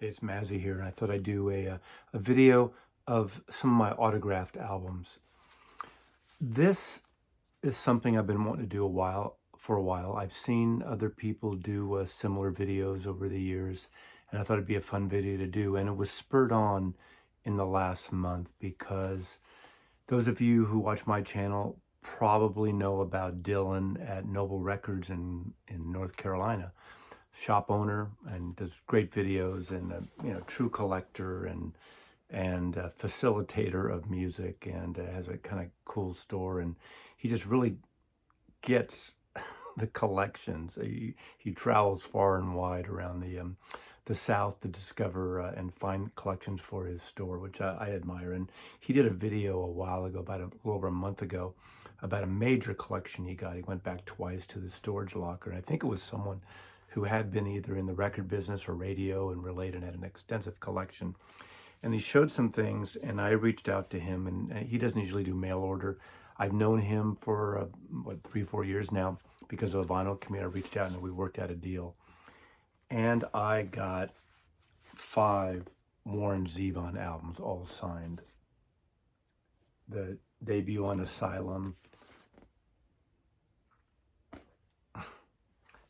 Hey, it's Mazzy here, and I thought I'd do a video of some of my autographed albums. This is something I've been wanting to do for a while. I've seen other people do similar videos over the years, and I thought it'd be a fun video to do. And it was spurred on in the last month because those of you who watch my channel probably know about Dylan at Noble Records in North Carolina. Shop owner and does great videos, and true collector and facilitator of music, and has a kind of cool store, and he just really gets the collections. He travels far and wide around the South to discover and find collections for his store, which I admire. And he did a video a while ago, about a little over a month ago, about a major collection he got. He went back twice to the storage locker, and I think it was someone who had been either in the record business or radio and related, had an extensive collection. And he showed some things, and I reached out to him, and he doesn't usually do mail order. I've known him for, 3-4 years now because of the vinyl community. I reached out and we worked out a deal. And I got 5 Warren Zevon albums, all signed. The debut on Asylum,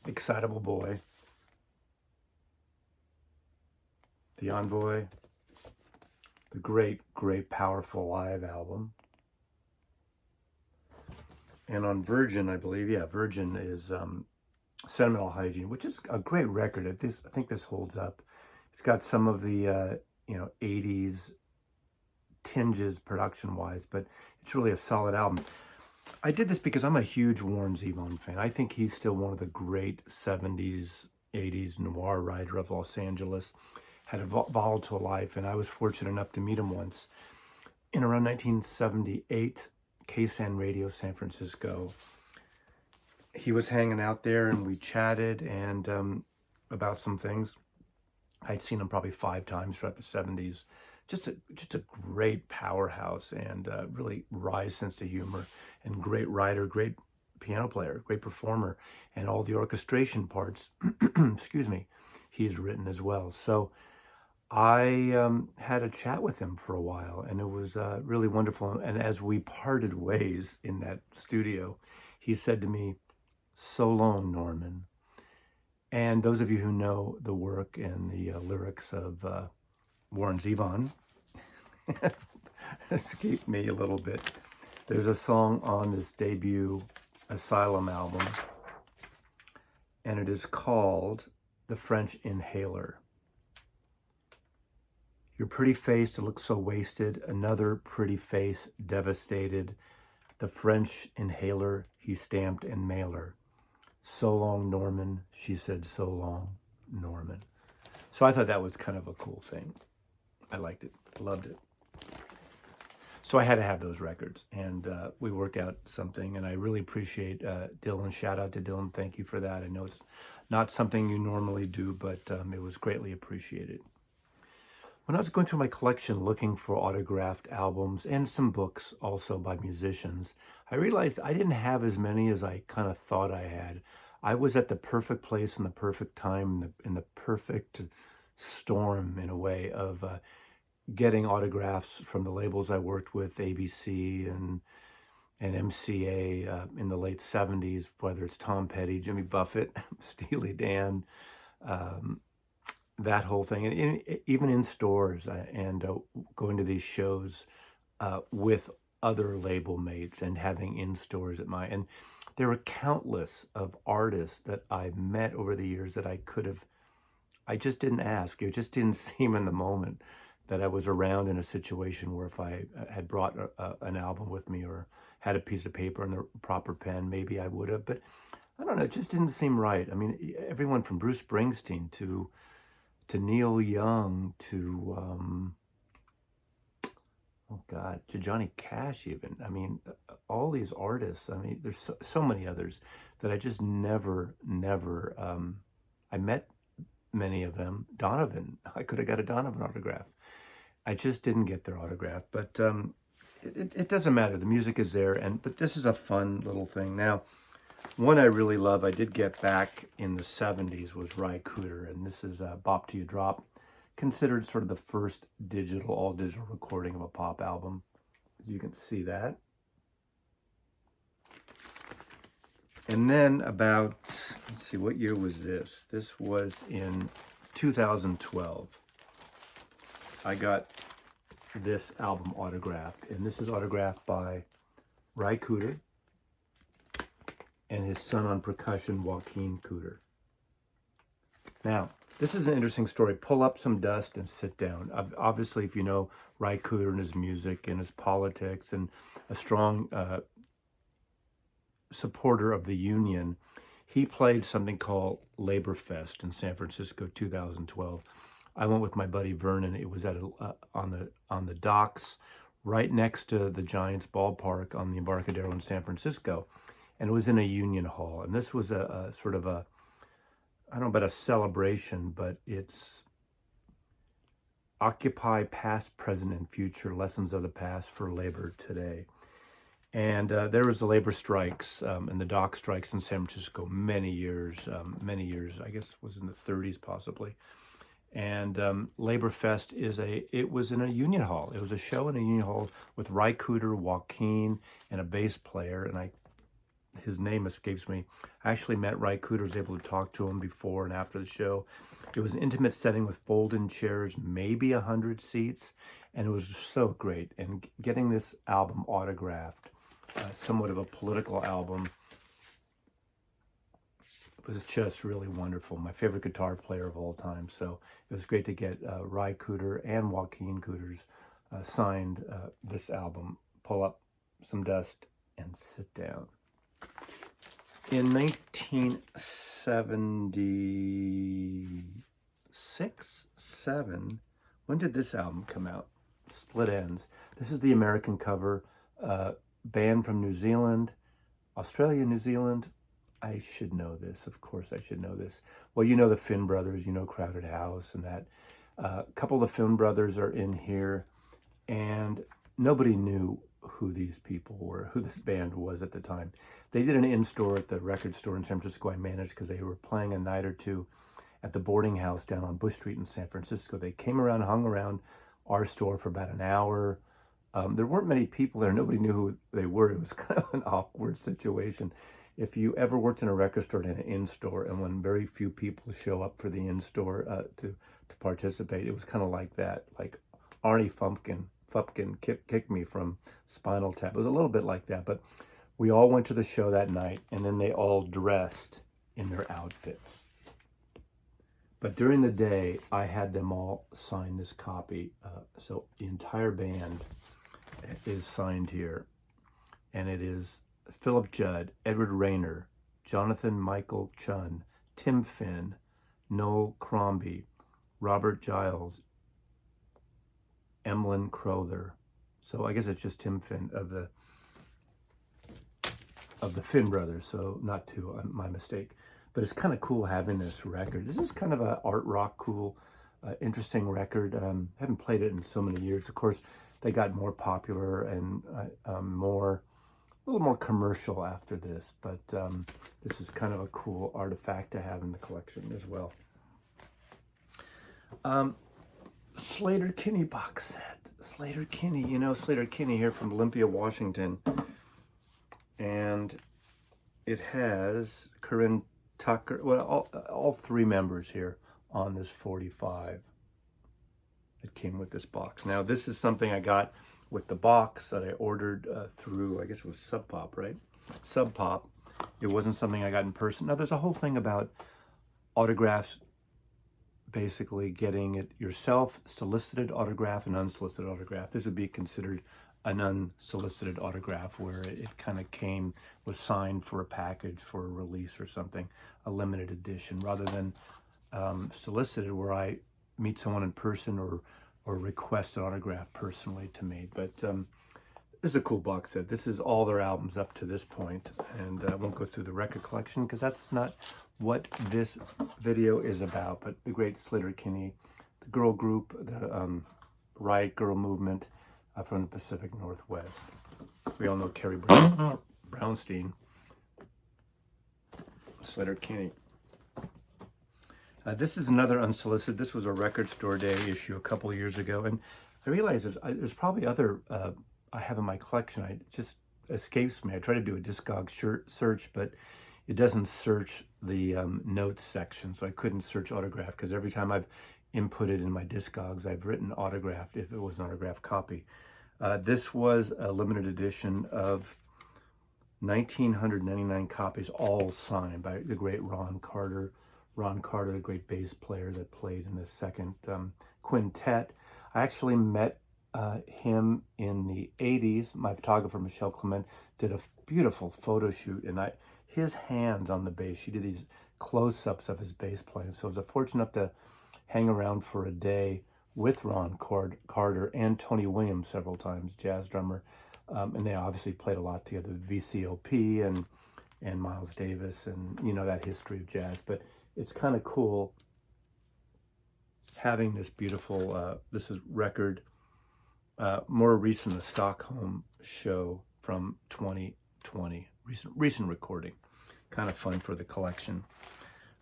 Excitable Boy, The Envoy, the great, Powerful Live album. And on Virgin, I believe, Virgin is Sentimental Hygiene, which is a great record. I think this holds up. It's got some of the 80s tinges production-wise, but it's really a solid album. I did this because I'm a huge Warren Zevon fan. I think he's still one of the great 70s, 80s noir writer of Los Angeles. Had a volatile life, and I was fortunate enough to meet him once in around 1978, KSAN Radio, San Francisco. He was hanging out there, and we chatted and about some things. I'd seen him probably 5 times throughout the 70s. Just a great powerhouse, and really wry sense of humor, and great writer, great piano player, great performer, and all the orchestration parts, excuse me, he's written as well. So I had a chat with him for a while, and it was really wonderful. And as we parted ways in that studio, he said to me, "So long, Norman." And those of you who know the work and the lyrics of Warren Zevon escaped me a little bit. There's a song on this debut Asylum album, and it is called The French Inhaler. Your pretty face that looks so wasted, another pretty face devastated. The French inhaler, he stamped in mailer. So long, Norman, she said, so long, Norman. So I thought that was kind of a cool thing. I liked it, loved it. So I had to have those records, and we worked out something, and I really appreciate Dylan. Shout out to Dylan. Thank you for that. I know it's not something you normally do, but it was greatly appreciated. When I was going through my collection looking for autographed albums and some books also by musicians, I realized I didn't have as many as I kind of thought I had. I was at the perfect place in the perfect time, in the perfect storm, in a way, of getting autographs from the labels I worked with, ABC and MCA in the late 70s, whether it's Tom Petty, Jimmy Buffett, Steely Dan, that whole thing, and even in stores, and going to these shows with other label mates and having in stores and there were countless of artists that I met over the years that I just didn't ask. It just didn't seem in the moment that I was around in a situation where if I had brought an album with me or had a piece of paper and the proper pen, maybe I would have, but I don't know, it just didn't seem right. I mean, everyone from Bruce Springsteen to Neil Young, to to Johnny Cash even. I mean, all these artists. I mean, there's so many others that I just never. I met many of them. Donovan, I could have got a Donovan autograph. I just didn't get their autograph, but it doesn't matter. The music is there, but this is a fun little thing. Now, one I really love, I did get back in the 70s, was Cooder, and this is Bop Till You Drop, considered sort of the first all digital recording of a pop album. As you can see that. And then about, let's see, what year was this? This was in 2012. I got this album autographed, and this is autographed by Cooder and his son on percussion, Joaquin Cooder. Now, this is an interesting story. Pull up some dust and sit down. Obviously, if you know Cooder and his music and his politics and a strong supporter of the union, he played something called Labor Fest in San Francisco, 2012. I went with my buddy Vernon. It was at on the docks right next to the Giants ballpark on the Embarcadero in San Francisco, and it was in a union hall. And this was a sort of a, I don't know about a celebration, but it's Occupy Past, Present, and Future, Lessons of the Past for Labor Today. And there was the labor strikes and the dock strikes in San Francisco many years, I guess it was in the 30s possibly. And Labor Fest it was in a union hall. It was a show in a union hall with Cooder, Joaquin, and a bass player, and his name escapes me. I actually met Cooder, was able to talk to him before and after the show. It was an intimate setting with fold-in chairs, maybe 100 seats, and it was so great. And getting this album autographed, somewhat of a political album, was just really wonderful. My favorite guitar player of all time. So it was great to get Cooder and Joaquin Cooder's signed this album. Pull up some dust and sit down. In 1976, 7, when did this album come out? Split Ends. This is the American cover. Band from New Zealand, Australia, New Zealand. I should know this. Of course I should know this. Well, you know the Finn brothers, you know Crowded House and that. A couple of the Finn brothers are in here, and nobody knew who these people were, who this band was at the time. They did an in-store at the record store in San Francisco I managed because they were playing a night or two at the boarding house down on Bush Street in San Francisco. They came around, hung around our store for about an hour. There weren't many people there. Nobody knew who they were. It was kind of an awkward situation. If you ever worked in a record store and an in-store, and when very few people show up for the in-store to participate, it was kind of like that. Like Arnie Fupkin kicked me from Spinal Tap. It was a little bit like that, but we all went to the show that night, and then they all dressed in their outfits. But during the day, I had them all sign this copy. So the entire band is signed here, and it is Philip Judd, Edward Rayner, Jonathan Michael Chun, Tim Finn, Noel Crombie, Robert Giles, Emlyn Crowther. So I guess it's just Tim Finn of the Finn brothers, so not two, my mistake. But it's kind of cool having this record. This is kind of a art rock, cool, interesting record. Haven't played it in so many years. Of course, they got more popular and a little more commercial after this. But this is kind of a cool artifact to have in the collection as well. Sleater-Kinney box set. Sleater-Kinney, you know Sleater-Kinney here from Olympia, Washington. And it has Corinne Tucker, well, all three members here on this 45. It came with this box. Now, this is something I got with the box that I ordered through, I guess it was Sub Pop, right? Sub Pop. It wasn't something I got in person. Now, there's a whole thing about autographs, basically getting it yourself, solicited autograph and unsolicited autograph. This would be considered an unsolicited autograph where it kind of was signed for a package for a release or something, a limited edition, rather than solicited where I meet someone in person or request an autograph personally to me. But this is a cool box set. This is all their albums up to this point, and I won't go through the record collection because that's not what this video is about. But the great Sleater-Kinney, the girl group, the Riot Girl movement, from the Pacific Northwest. We all know Carrie Brownstein, Sleater-Kinney. This is another unsolicited. This was a Record Store Day issue a couple of years ago, and I realized there's probably other I have in my collection. It just escapes me. I try to do a Discog search, but it doesn't search the notes section, so I couldn't search autograph because every time I've inputted in my Discogs, I've written autographed if it was an autographed copy. This was a limited edition of 1,999 copies, all signed by the great Ron Carter. Ron Carter, the great bass player that played in the second quintet. I actually met him in the 80s. My photographer, Michelle Clement, did a beautiful photo shoot, and his hands on the bass, she did these close-ups of his bass playing. So I was fortunate enough to hang around for a day with Ron Carter and Tony Williams several times, jazz drummer. And they obviously played a lot together, VCOP and Miles Davis, and you know that history of jazz. But it's kind of cool having this beautiful, this is record, more recent, the Stockholm show from 2020, recent recording. Kind of fun for the collection.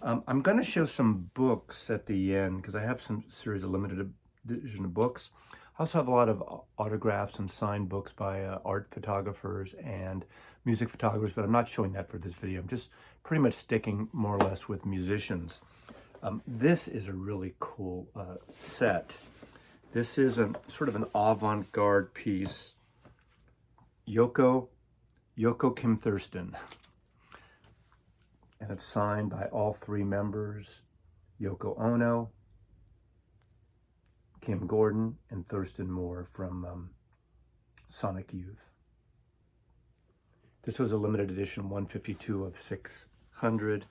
I'm going to show some books at the end because I have some series of limited edition books. I also have a lot of autographs and signed books by art photographers and music photographers, but I'm not showing that for this video. I'm just pretty much sticking more or less with musicians. This is a really cool set. This is a sort of an avant-garde piece. Yoko Kim Thurston. And it's signed by all three members, Yoko Ono, Kim Gordon, and Thurston Moore from Sonic Youth. This was a limited edition, 152 of 600.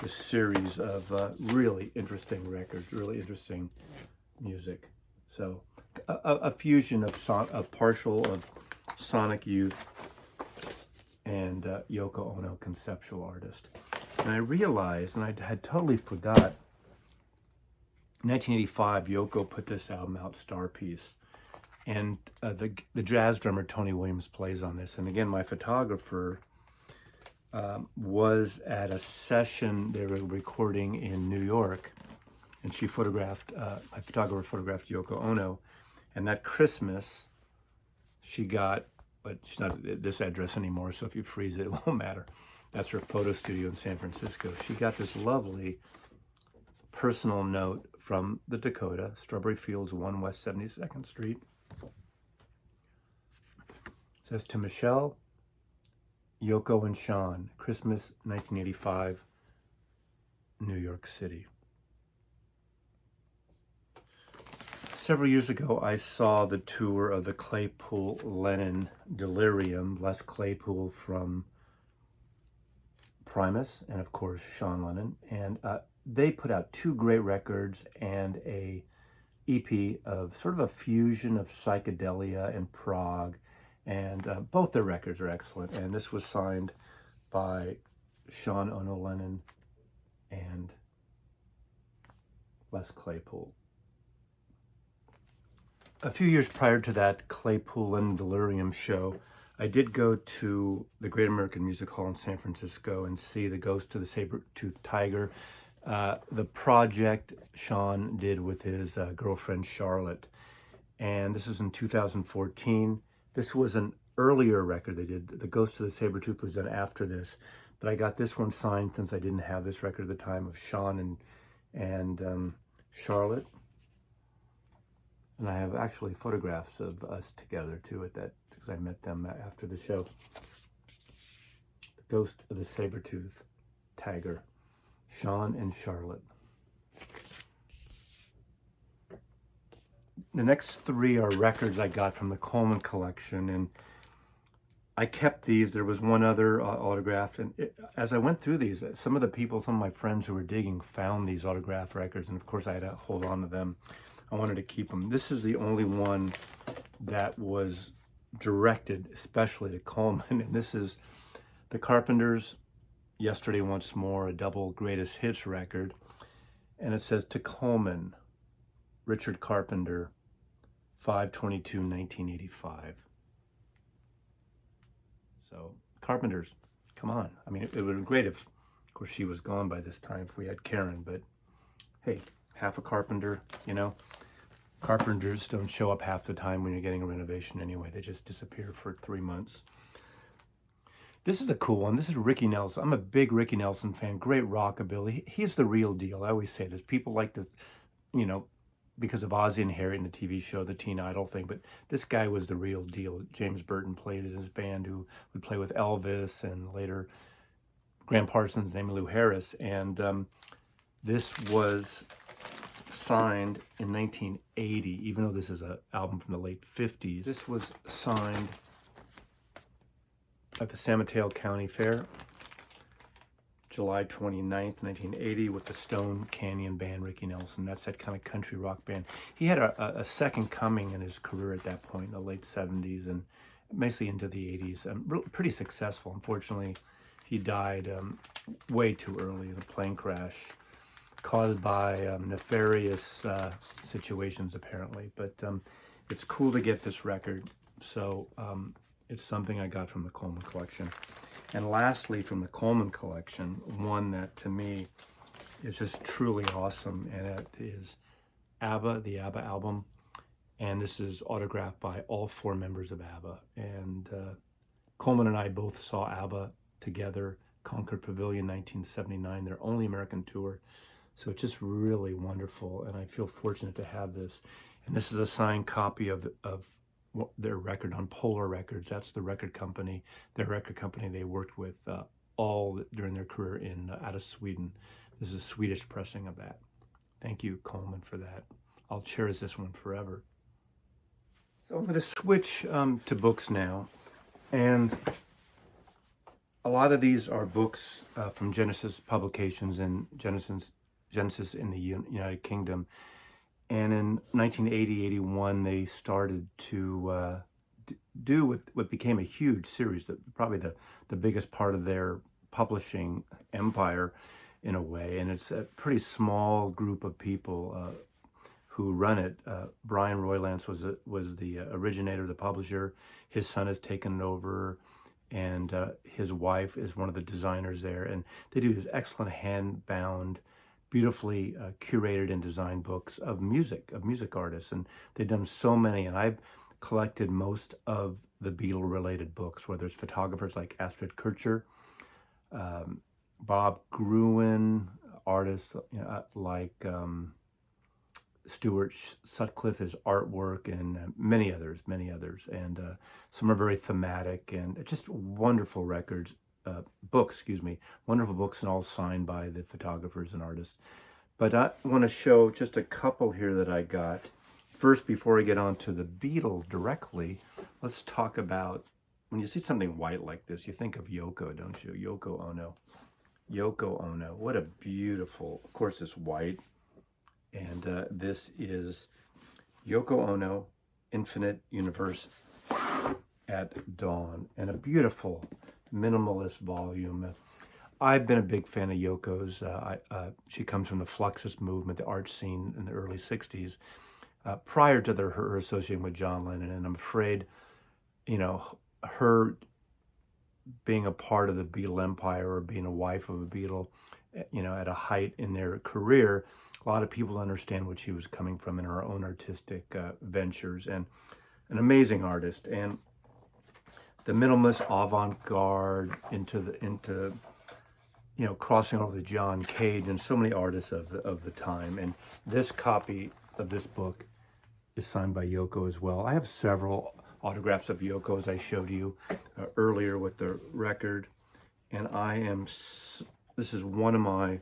A series of really interesting records, really interesting music. So a fusion of a partial of Sonic Youth and Yoko Ono, conceptual artist. And I realized, and I had totally forgot, in 1985, Yoko put this album out, Star Piece, and the jazz drummer Tony Williams plays on this. And again, my photographer was at a session they were recording in New York, and she photographed, my photographer photographed Yoko Ono, and that Christmas, she got, but she's not at this address anymore, so if you freeze it, it won't matter. That's her photo studio in San Francisco. She got this lovely personal note from the Dakota, Strawberry Fields, 1 West 72nd Street. It says, to Michelle, Yoko and Sean, Christmas 1985, New York City. Several years ago, I saw the tour of the Claypool-Lennon Delirium, Les Claypool from Primus, and of course, Sean Lennon. And they put out two great records and a EP of sort of a fusion of psychedelia and prog. And both their records are excellent. And this was signed by Sean Ono Lennon and Les Claypool. A few years prior to that Claypool and Delirium show, I did go to the Great American Music Hall in San Francisco and see the Ghost of the Saber-Toothed Tiger, the project Sean did with his girlfriend Charlotte. And this was in 2014. This was an earlier record they did. The Ghost of the Saber-Tooth was done after this, but I got this one signed since I didn't have this record at the time, of Sean and Charlotte. And I have actually photographs of us together too at that, because I met them after the show. The Ghost of the Saber-Tooth Tiger, Sean and Charlotte. The next three are records I got from the Coleman collection, and I kept these. There was one other autograph, and as I went through these, some of the people, some of my friends who were digging found these autograph records, and of course I had to hold on to them. I wanted to keep them. This is the only one that was directed especially to Coleman, and this is the Carpenters' Yesterday Once More, a double greatest hits record, and it says, to Coleman, Richard Carpenter, 5/22/1985. So Carpenters, come on. I mean, it would have been great if, of course, she was gone by this time, if we had Karen, but hey, half a carpenter, you know. Carpenters don't show up half the time when you're getting a renovation anyway. They just disappear for 3 months. This is a cool one. This is Ricky Nelson. I'm a big Ricky Nelson fan. Great rockabilly. He's the real deal. I always say this. People like to, you know, because of Ozzy and Harriet in the TV show, the Teen Idol thing, but this guy was the real deal. James Burton played in his band, who would play with Elvis and later Graham Parsons, Emmylou Harris. And this was signed in 1980, even though this is an album from the late 50s. This was signed at the San Mateo County Fair, July 29th, 1980, with the Stone Canyon Band, Ricky Nelson. That's that kind of country rock band. He had a second coming in his career at that point, in the late 70s and mostly into the 80s. Pretty successful. Unfortunately, he died way too early in a plane crash caused by nefarious situations, apparently. But it's cool to get this record. So it's something I got from the Coleman collection. And lastly, from the Coleman collection, one that to me is just truly awesome, and it is ABBA, the ABBA album. And this is autographed by all 4 members of ABBA. And Coleman and I both saw ABBA together, Concord Pavilion, 1979, their only American tour. So it's just really wonderful, and I feel fortunate to have this. And this is a signed copy of their record on Polar Records. That's the record company, their record company they worked with all during their career out of Sweden. This is a Swedish pressing of that. Thank you, Coleman, for that. I'll cherish this one forever. So I'm going to switch to books now. And a lot of these are books from Genesis Publications and Genesis in the United Kingdom. And in 1980-81, they started to do what became a huge series, probably the biggest part of their publishing empire in a way. And it's a pretty small group of people who run it. Brian Roylance was the originator, the publisher. His son has taken it over, and his wife is one of the designers there. And they do these excellent hand-bound, beautifully curated and designed books of music artists. And they've done so many, and I've collected most of the Beatle-related books, whether it's photographers like Astrid Kircher, Bob Gruen, artists like Stuart Sutcliffe, his artwork, and many others. And some are very thematic and just wonderful wonderful books, and all signed by the photographers and artists. But I want to show just a couple here that I got. First, before I get on to the Beatles directly, let's talk about, when you see something white like this, you think of Yoko, don't you? Yoko Ono. Yoko Ono. What a beautiful, of course it's white. And this is Yoko Ono, Infinite Universe at Dawn. And a beautiful minimalist volume. I've been a big fan of Yoko's. She comes from the Fluxus movement, the art scene in the early 60s, prior to her associating with John Lennon. And I'm afraid, her being a part of the Beatle empire, or being a wife of a Beatle, at a height in their career, a lot of people understand what she was coming from in her own artistic ventures. And an amazing artist. And the minimalist avant-garde into crossing over to John Cage and so many artists of the time. And this copy of this book is signed by Yoko as well. I have several autographs of Yoko, as I showed you earlier with the record. And this is one of my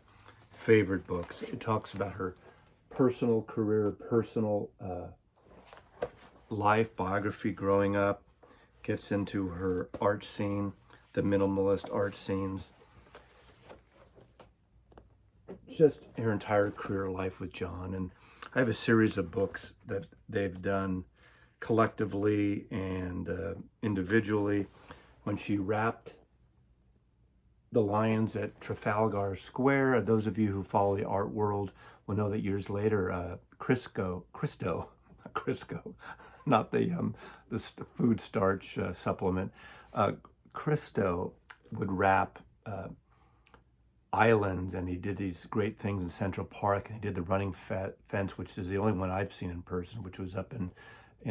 favorite books. It talks about her personal career, personal life, biography growing up, gets into her art scene, the minimalist art scenes, just her entire career life with John. And I have a series of books that they've done collectively and individually. When she wrapped the lions at Trafalgar Square, those of you who follow the art world will know that years later, Crisco, not the food starch supplement, Cristo would wrap islands, and he did these great things in Central Park, and he did the running fence, which is the only one I've seen in person, which was up in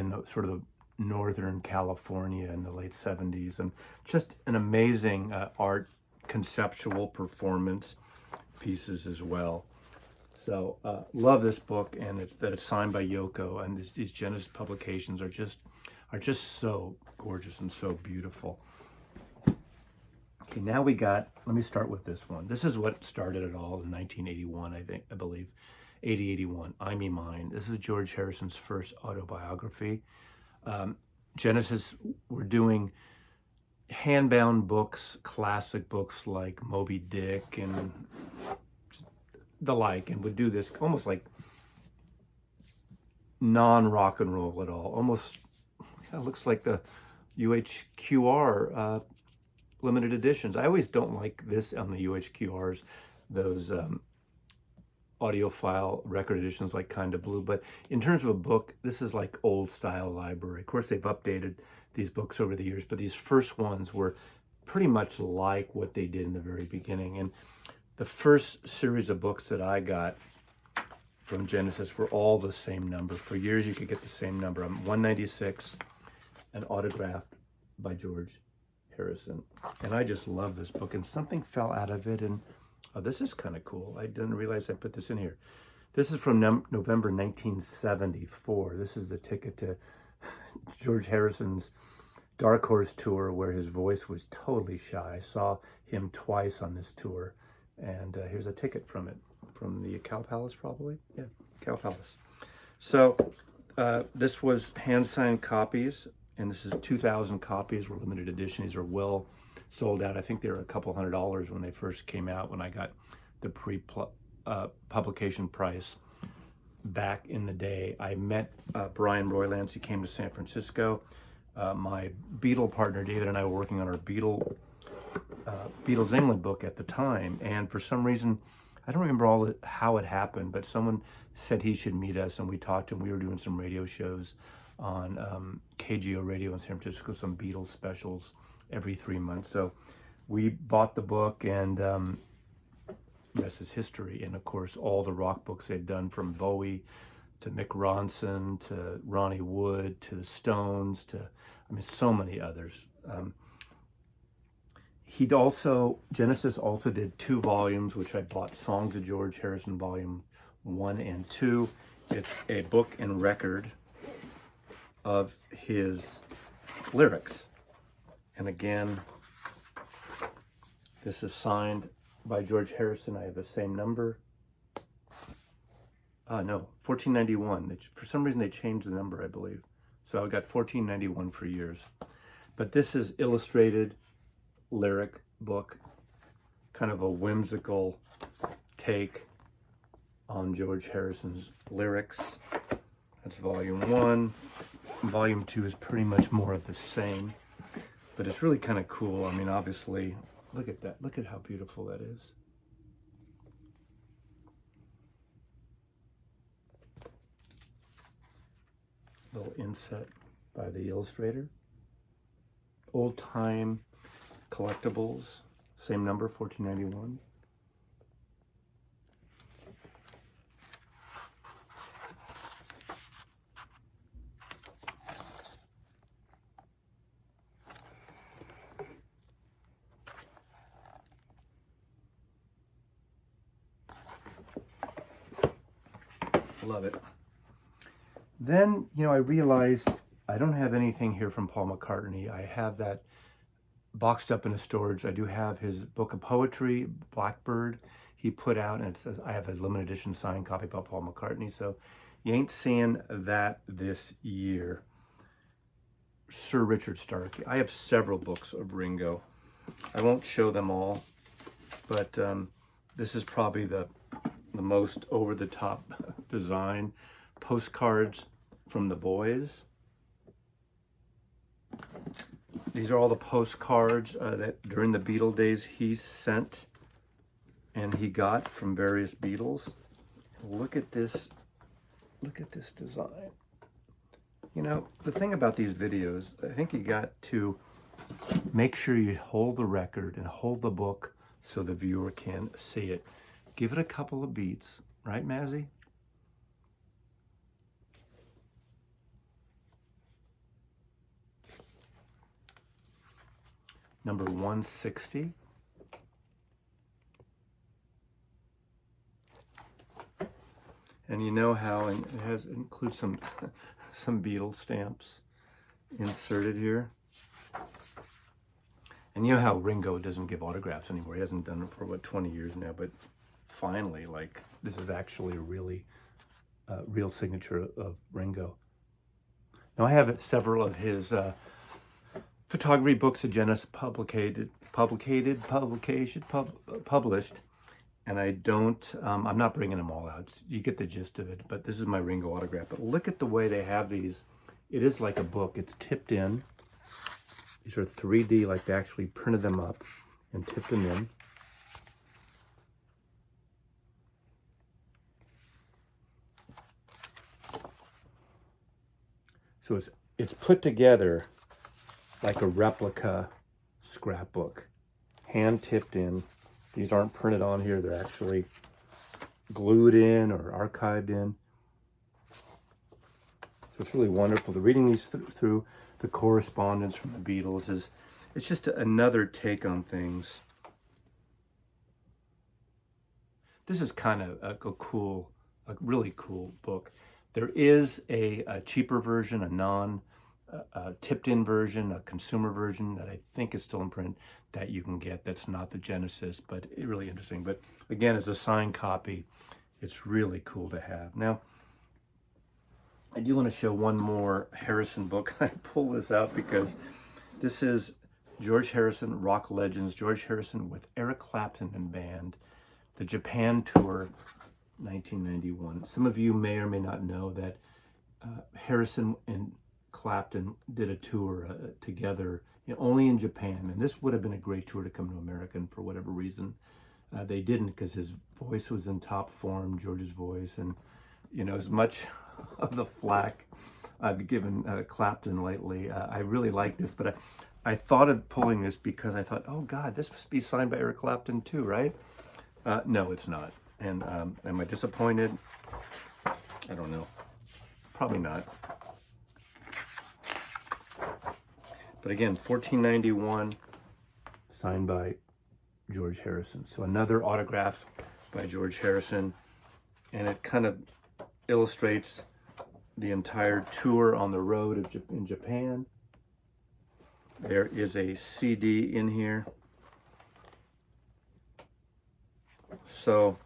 the sort of Northern California in the late 70s, and just an amazing art conceptual performance pieces as well. So love this book, and it's signed by Yoko, and these Genesis publications are just so gorgeous and so beautiful. Okay, now let me start with this one. This is what started it all in 1981, I believe, 81, I Me Mine. This is George Harrison's first autobiography. Genesis were doing handbound books, classic books like Moby Dick and the like, and would do this almost like non-rock and roll at all. Almost kind of looks like the UHQR limited editions. I always don't like this on the UHQRs, those audiophile record editions like Kinda Blue, but in terms of a book, this is like old style library. Of course, they've updated these books over the years, but these first ones were pretty much like what they did in the very beginning. And the first series of books that I got from Genesis were all the same number. For years, you could get the same number. 196, and autographed by George Harrison. And I just love this book. And something fell out of it, and oh, this is kind of cool. I didn't realize I put this in here. This is from November 1974. This is the ticket to George Harrison's Dark Horse tour, where his voice was totally shot. I saw him twice on this tour, and here's a ticket from it, from the Cow Palace, probably. Yeah, Cow Palace. So this was hand-signed copies, and this is 2,000 copies, were limited edition. These are well sold out. I think they were a couple $100s when they first came out, when I got the pre-publication price back in the day. I met Brian Roylance. He came to San Francisco. My Beatle partner, David, and I were working on our Beatles England book at the time, and for some reason, I don't remember how it happened, but someone said he should meet us, and we talked to him. We were doing some radio shows on KGO Radio in San Francisco, some Beatles specials every 3 months. So we bought the book, and the rest is history. And of course, all the rock books they'd done, from Bowie to Mick Ronson to Ronnie Wood to the Stones to, I mean, so many others. Genesis also did 2 volumes, which I bought, Songs of George Harrison, Volume 1 and 2. It's a book and record of his lyrics. And again, this is signed by George Harrison. I have the same number. No, 1491. For some reason, they changed the number, I believe. So I got 1491 for years. But this is illustrated lyric book, kind of a whimsical take on George Harrison's lyrics. That's volume 1. Volume 2 is pretty much more of the same, but it's really kind of cool. I mean, obviously, look at that. Look at how beautiful that is. Little inset by the illustrator. Old time collectibles, same number, 1491. Love it. Then, I realized I don't have anything here from Paul McCartney. I have that boxed up in a storage. I do have his book of poetry, Blackbird, he put out, and I have a limited edition signed copy by Paul McCartney, so you ain't seeing that this year. Sir Richard Starkey. I have several books of Ringo. I won't show them all, but this is probably the most over-the-top design. Postcards from the Boys. These are all the postcards that during the Beatle days he sent and he got from various Beatles. Look at this. Look at this design. The thing about these videos, I think you got to make sure you hold the record and hold the book so the viewer can see it. Give it a couple of beats, right, Mazzy? Number 160. And you know how it includes some some Beatles stamps inserted here. And you know how Ringo doesn't give autographs anymore. He hasn't done it for, what, 20 years now. But finally, like, this is actually a really real signature of Ringo. Now, I have several of his photography books that Genesis published. And I don't, I'm not bringing them all out. You get the gist of it. But this is my Ringo autograph. But look at the way they have these. It is like a book. It's tipped in. These are 3D, like they actually printed them up and tipped them in. So it's put together like a replica scrapbook, hand tipped in. These aren't printed on here. They're actually glued in or archived in. So it's really wonderful. Reading these through the correspondence from the Beatles it's just another take on things. This is kind of a really cool book. There is a cheaper version, a tipped-in version, a consumer version that I think is still in print that you can get. That's not the Genesis, but really interesting. But again, as a signed copy, it's really cool to have. Now, I do want to show one more Harrison book. I pull this out because this is George Harrison, Rock Legends, George Harrison with Eric Clapton and band, the Japan Tour, 1991. Some of you may or may not know that Harrison and Clapton did a tour together, only in Japan. And this would have been a great tour to come to America, and for whatever reason, they didn't, because his voice was in top form, George's voice. And, as much of the flack I've given Clapton lately, I really like this. But I thought of pulling this because I thought, oh God, this must be signed by Eric Clapton too, right? No, it's not. And am I disappointed? I don't know. Probably not. But again, 1491, signed by George Harrison. So another autograph by George Harrison. And it kind of illustrates the entire tour on the road in Japan. There is a CD in here. So,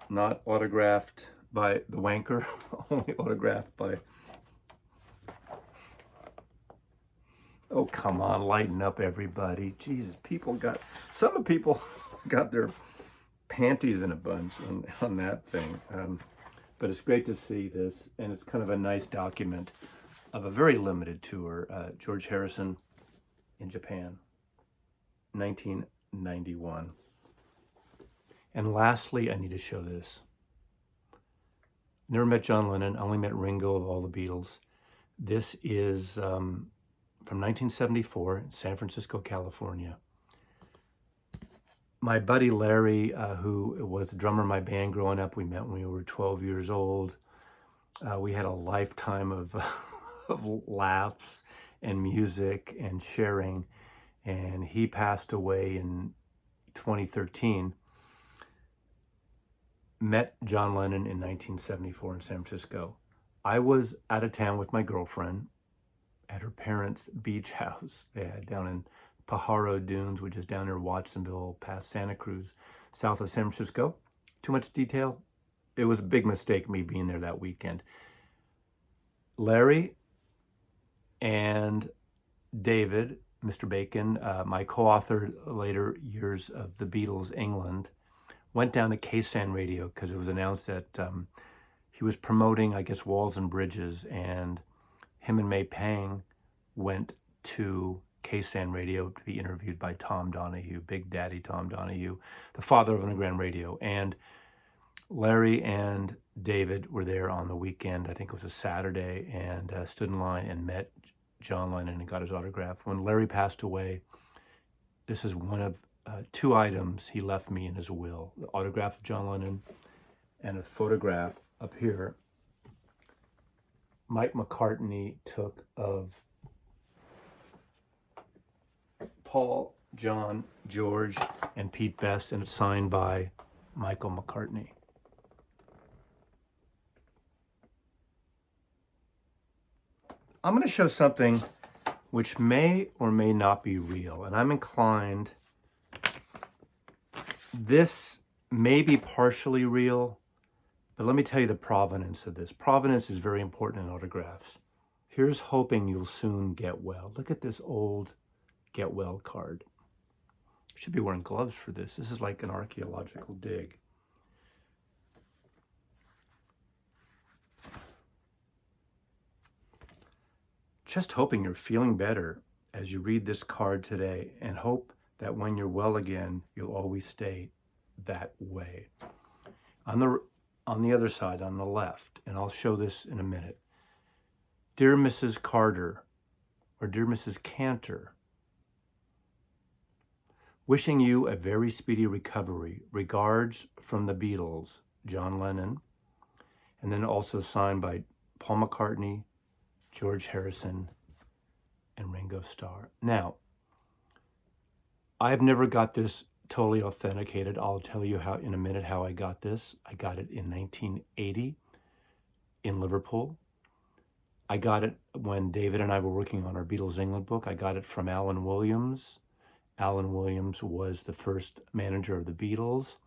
not autographed by the wanker, only autographed by... Oh, come on, lighten up, everybody. Jesus, some of people got their panties in a bunch on that thing. But it's great to see this, and it's kind of a nice document of a very limited tour. George Harrison in Japan, 1991. And lastly, I need to show this. Never met John Lennon, only met Ringo of all the Beatles. This is from 1974 in San Francisco, California. My buddy Larry, who was the drummer in my band growing up, we met when we were 12 years old. We had a lifetime of, of laughs and music and sharing. And he passed away in 2013. Met John Lennon in 1974 in San Francisco. I was out of town with my girlfriend at her parents' beach house they had down in Pajaro Dunes, which is down near Watsonville, past Santa Cruz, south of San Francisco. Too much detail? It was a big mistake, me being there that weekend. Larry and David, Mr. Bacon, my co-author later years of The Beatles, England, went down to KSAN Radio because it was announced that he was promoting, I guess, Walls and Bridges, and him and May Pang went to KSAN Radio to be interviewed by Tom Donahue, Big Daddy Tom Donahue, the father of underground radio. And Larry and David were there on the weekend, I think it was a Saturday, and stood in line and met John Lennon and got his autograph. When Larry passed away, this is one of two items he left me in his will: the autograph of John Lennon and a photograph up here Mike McCartney took of Paul, John, George, and Pete Best, and it's signed by Michael McCartney. I'm going to show something which may or may not be real, and I'm inclined, this may be partially real, but let me tell you the provenance of this. Provenance is very important in autographs. Here's hoping you'll soon get well. Look at this old get well card. Should be wearing gloves for this. This is like an archaeological dig. Just hoping you're feeling better as you read this card today, and hope that when you're well again, you'll always stay that way. On the other side, on the left, and I'll show this in a minute. Dear Mrs. Carter, or Dear Mrs. Cantor, wishing you a very speedy recovery. Regards from the Beatles, John Lennon, and then also signed by Paul McCartney, George Harrison, and Ringo Starr. Now, I've never got this totally authenticated. I'll tell you how in a minute how I got this. I got it in 1980 in Liverpool. I got it when David and I were working on our Beatles England book. I got it from Alan Williams. Alan Williams was the first manager of the Beatles.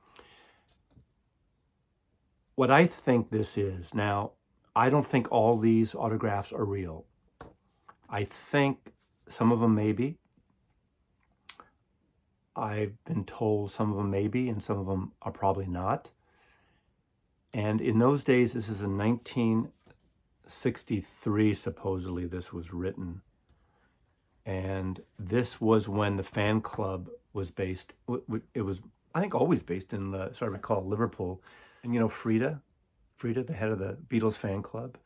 What I think this is, now, I don't think all these autographs are real. I think some of them may be. I've been told some of them may be, and some of them are probably not. And in those days, this is in 1963, supposedly this was written. And this was when the fan club was based. It was, I think, always based in, as I recall, Liverpool. And you know, Frida, the head of the Beatles fan club,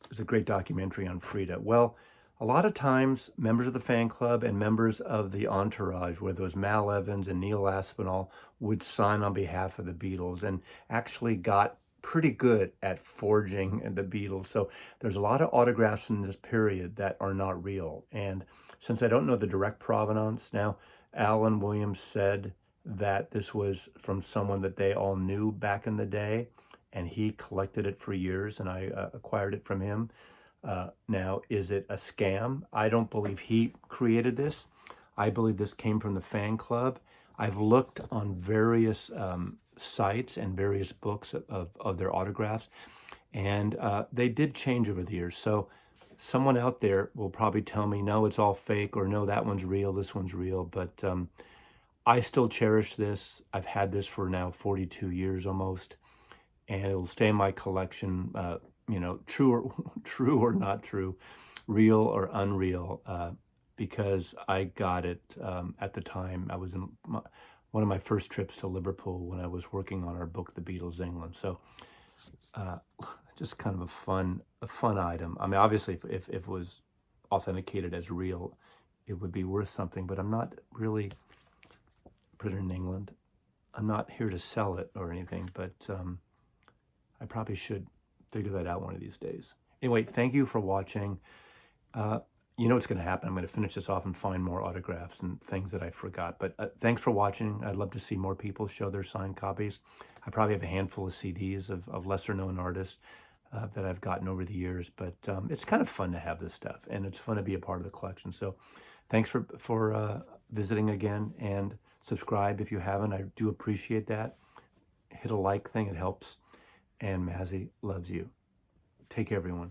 there's a great documentary on Frida. Well, a lot of times, members of the fan club and members of the entourage, whether it was Mal Evans and Neil Aspinall, would sign on behalf of the Beatles, and actually got pretty good at forging the Beatles. So there's a lot of autographs in this period that are not real. And since I don't know the direct provenance, now Alan Williams said that this was from someone that they all knew back in the day, and he collected it for years, and I acquired it from him. Now, is it a scam? I don't believe he created this. I believe this came from the fan club. I've looked on various sites and various books of their autographs, and they did change over the years. So someone out there will probably tell me, no, it's all fake, or no, that one's real, this one's real. But I still cherish this. I've had this for now 42 years almost, and it'll stay in my collection. You know, true or not true, real or unreal, because I got it at the time. I was in one of my first trips to Liverpool when I was working on our book, The Beatles England. So just kind of a fun item. I mean, obviously, if it was authenticated as real, it would be worth something, but I'm not really put it in England. I'm not here to sell it or anything, but I probably should figure that out one of these days. Anyway, thank you for watching. You know what's going to happen. I'm going to finish this off and find more autographs and things that I forgot. But thanks for watching. I'd love to see more people show their signed copies. I probably have a handful of CDs of lesser-known artists that I've gotten over the years. But it's kind of fun to have this stuff, and it's fun to be a part of the collection. So thanks for visiting again, and subscribe if you haven't. I do appreciate that. Hit a like thing. It helps. And Mazzy loves you. Take care, everyone.